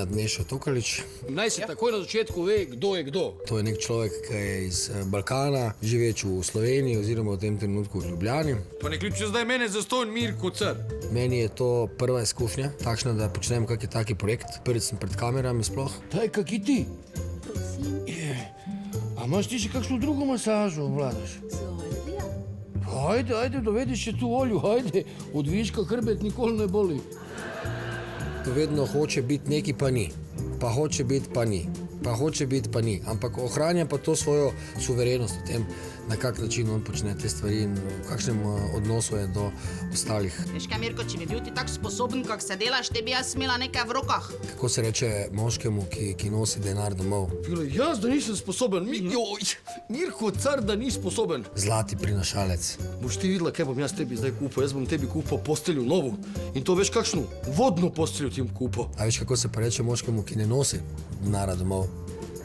Nenad Nešo Tokalič. Naj se takoj na začetku ve, kdo je kdo. To je nek človek, ki je iz Balkana, živeč v Sloveniji oziroma v tem trenutku v Ljubljani. Pa ne kliče zdaj mene zastonj Mirko Car. Meni je to prva izkušnja, takšna, da počnem kak je taki projekt. Prvič sem pred kamerami sploh. Daj, kak i ti? A imaš ti še kakšno drugo masažo, Vladaš? Ajde, dovediš še tu Olju, ajde. Od viška hrbet nikoli ne boli. Vedno hoče biti neki, pa ni. Pa hoče biti, pa ni. Pa hoče biti, pa ni. Ampak ohranja pa to svojo suverenost v tem, na kak način on počne te stvari in v kakšnem odnosu je do ostalih. Veš kaj, Mirko, če bi bil ti tak sposoben, kak se delaš, te bi jaz imela nekaj v rokah. Kako se reče moškemu, ki nosi denar domov? Jaz, da nisem sposoben. Mirko Car, da ni sposoben. Zlati prinašalec. Boš ti videla, kaj bom jaz tebi zdaj kupil. Jaz bom tebi kupil posteljo novo. In to veš kakšno? Vodno posteljo ti bom kupil. A veš, kako se pa reče moškemu, ki ne nosi denara domov?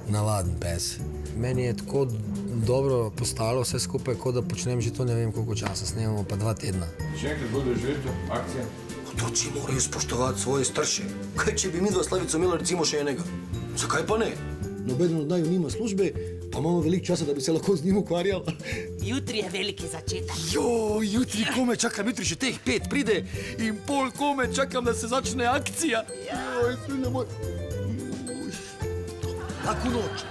Navaden pes. Meni je tako dobro postalo vse skupaj, kot da počnem že to ne vem koliko časa. Snemamo pa 2 tedna. Še enkrat bodo živeti akcija? Otroci morajo spoštovati svoje starše. Kaj, če bi mi dva Slavico imela recimo še enega? Zakaj pa ne? Nobeden od naju nima službe, pa imamo veliko časa, da bi se lahko z njim ukvarjali. Jutri je veliki začetek. Jutri kome čakam, jutri še teh 5 pride in pol kome čakam, da se začne akcija. Joj, sine moj. Laku noč.